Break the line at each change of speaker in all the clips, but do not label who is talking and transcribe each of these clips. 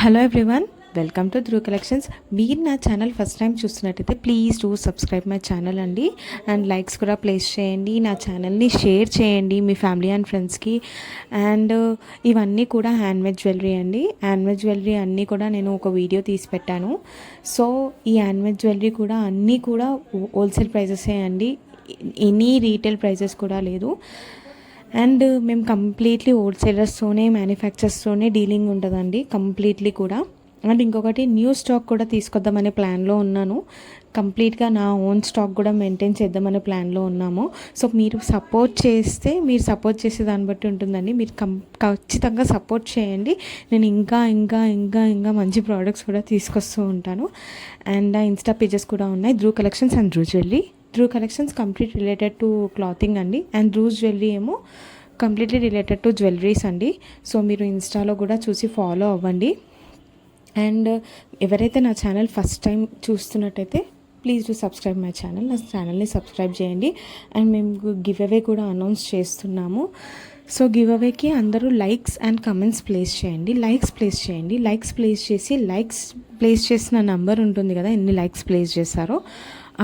Hello everyone, welcome to Dhruv collections. మీరు నా channel first time చూస్తున్నట్టయితే please do subscribe my channel అండి. And likes కూడా ప్లేస్ చేయండి, నా ఛానల్ని షేర్ చేయండి మీ ఫ్యామిలీ అండ్ ఫ్రెండ్స్కి. అండ్ ఇవన్నీ కూడా హ్యాండ్మేడ్ జ్యువెలరీ అండి. హ్యాండ్మేడ్ జ్యువెలరీ అన్నీ కూడా నేను ఒక వీడియో తీసి పెట్టాను. సో ఈ హ్యాండ్మేడ్ జ్యువెలరీ కూడా అన్నీ కూడా హోల్సేల్ ప్రైజెసే అండి, ఎనీ రీటైల్ ప్రైజెస్ కూడా లేదు. అండ్ మేము కంప్లీట్లీ హోల్సేలర్స్తోనే మ్యానుఫ్యాక్చర్స్తోనే డీలింగ్ ఉంటుందండి కంప్లీట్లీ కూడా. అండ్ ఇంకొకటి న్యూ స్టాక్ కూడా తీసుకొద్దామనే ప్లాన్లో ఉన్నాను. కంప్లీట్గా నా ఓన్ స్టాక్ కూడా మెయింటైన్ చేద్దామనే ప్లాన్లో ఉన్నాము. సో మీరు సపోర్ట్ చేస్తే, మీరు సపోర్ట్ చేసే దాన్ని బట్టి ఉంటుందండి. మీరు ఖచ్చితంగా సపోర్ట్ చేయండి. నేను ఇంకా ఇంకా ఇంకా ఇంకా మంచి ప్రోడక్ట్స్ కూడా తీసుకొస్తూ ఉంటాను. అండ్ ఇన్స్టా పేజెస్ కూడా ఉన్నాయి, Dhruv collections and Dhruv jewellery. Dhruv collections complete related to clothing అండి. అండ్ ధ్రువ్ జ్యువెలరీ ఏమో కంప్లీట్లీ రిలేటెడ్ టు జ్యువెలరీస్ అండి. సో మీరు ఇన్స్టాలో కూడా చూసి ఫాలో అవ్వండి. అండ్ ఎవరైతే నా ఛానల్ ఫస్ట్ టైం చూస్తున్నట్టయితే please do subscribe my channel. నా ఛానల్ని సబ్స్క్రైబ్ చేయండి. అండ్ మేము గివ్ అవే కూడా అనౌన్స్ చేస్తున్నాము. సో గివ్ అవేకి అందరూ లైక్స్ అండ్ కమెంట్స్ ప్లేస్ చేయండి. లైక్స్ ప్లేస్ చేసిన నంబర్ ఉంటుంది కదా, ఎన్ని లైక్స్ ప్లేస్ చేశారో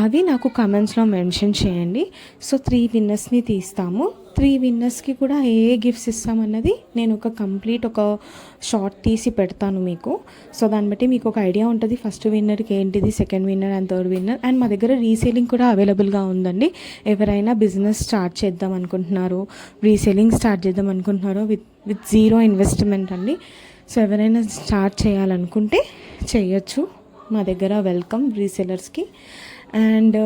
అది నాకు కమెంట్స్లో మెన్షన్ చేయండి. సో 3 విన్నర్స్ని తీస్తాము. 3 విన్నర్స్కి కూడా ఏ గిఫ్ట్స్ ఇస్తామన్నది నేను ఒక షార్ట్ తీసి పెడతాను మీకు. సో దాన్ని బట్టి మీకు ఒక ఐడియా ఉంటుంది, ఫస్ట్ విన్నర్కి ఏంటిది, second winner and third winner. And మా దగ్గర రీసేలింగ్ కూడా అవైలబుల్గా ఉందండి. ఎవరైనా బిజినెస్ స్టార్ట్ చేద్దాం అనుకుంటున్నారు, రీసేలింగ్ స్టార్ట్ చేద్దాం అనుకుంటున్నారో విత్ జీరో ఇన్వెస్ట్మెంట్ అండి. సో ఎవరైనా స్టార్ట్ చేయాలనుకుంటే చేయొచ్చు, మా దగ్గర వెల్కమ్ రీసేలర్స్కి. అండ్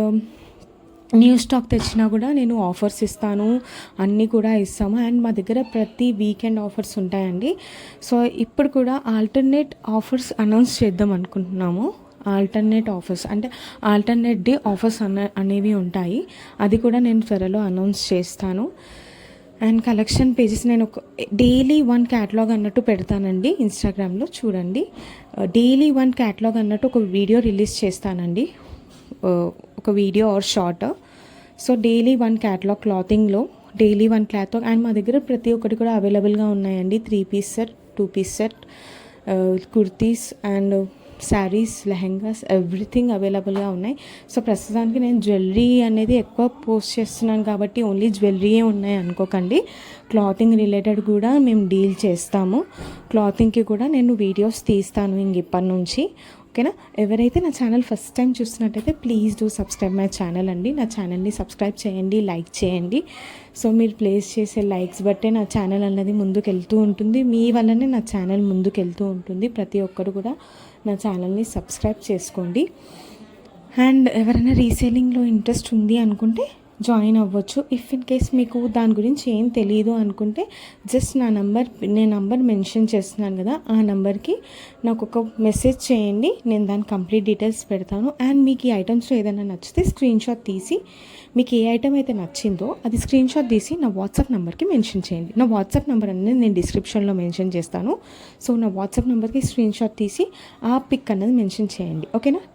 న్యూ స్టాక్ తెచ్చినా కూడా నేను ఆఫర్స్ ఇస్తాను, అన్నీ కూడా ఇస్తాము. అండ్ మా దగ్గర ప్రతి వీకెండ్ ఆఫర్స్ ఉంటాయండి. సో ఇప్పుడు కూడా ఆల్టర్నేట్ ఆఫర్స్ అనౌన్స్ చేద్దాం అనుకుంటున్నాము. ఆల్టర్నేట్ ఆఫర్స్ అంటే ఆల్టర్నేట్ డే ఆఫర్స్ అనేవి ఉంటాయి, అది కూడా నేను త్వరలో అనౌన్స్ చేస్తాను. అండ్ కలెక్షన్ పేజెస్ నేను డైలీ 1 క్యాటలాగ్ అన్నట్టు పెడతానండి ఇన్స్టాగ్రామ్లో. చూడండి, డైలీ 1 క్యాటలాగ్ అన్నట్టు ఒక వీడియో రిలీజ్ చేస్తానండి, ఒక video or short. So daily 1 catalogue క్లాతింగ్లో, డైలీ 1 క్లాత్. అండ్ మా దగ్గర ప్రతి ఒక్కటి కూడా అవైలబుల్గా ఉన్నాయండి. 3 piece set, 2 piece set, kurtis and saris, lehengas, everything అవైలబుల్గా ఉన్నాయి. సో ప్రస్తుతానికి నేను జ్యువెలరీ అనేది ఎక్కువ పోస్ట్ చేస్తున్నాను కాబట్టి ఓన్లీ జ్యువెలరీయే ఉన్నాయి అనుకోకండి. క్లాతింగ్ రిలేటెడ్ కూడా మేము డీల్ చేస్తాము. క్లాతింగ్కి కూడా నేను వీడియోస్ తీస్తాను ఇప్పటి నుంచి, ఓకేనా. ఎవరైతే నా ఛానల్ ఫస్ట్ టైం చూస్తున్నట్టయితే please do subscribe my channel అండి. నా ఛానల్ని సబ్స్క్రైబ్ చేయండి, లైక్ చేయండి. సో మీరు ప్లేస్ చేసే లైక్స్ బట్టే నా ఛానల్ అన్నది ముందుకెళ్తూ ఉంటుంది, మీ వల్లనే నా ఛానల్ ముందుకెళ్తూ ఉంటుంది. ప్రతి ఒక్కరు కూడా నా ఛానల్ని సబ్స్క్రైబ్ చేసుకోండి. అండ్ ఎవరైనా రీసేలింగ్లో ఇంట్రెస్ట్ ఉంది అనుకుంటే జాయిన్ అవ్వచ్చు. ఇఫ్ ఇన్ కేస్ మీకు దాని గురించి ఏం తెలియదు అనుకుంటే జస్ట్ నేను నంబర్ మెన్షన్ చేస్తున్నాను కదా, ఆ నెంబర్కి నాకు ఒక మెసేజ్ చేయండి, నేను దాని కంప్లీట్ డీటెయిల్స్ పెడతాను. అండ్ మీకు ఈ ఐటమ్స్లో ఏదైనా నచ్చితే స్క్రీన్ షాట్ తీసి, మీకు ఏ ఐటమ్ అయితే నచ్చిందో అది స్క్రీన్ షాట్ తీసి నా వాట్సాప్ నెంబర్కి మెన్షన్ చేయండి. నా వాట్సాప్ నెంబర్ అనేది నేను డిస్క్రిప్షన్లో మెన్షన్ చేస్తాను. సో నా వాట్సాప్ నెంబర్కి స్క్రీన్ షాట్ తీసి ఆ పిక్ అన్నది మెన్షన్ చేయండి, ఓకేనా.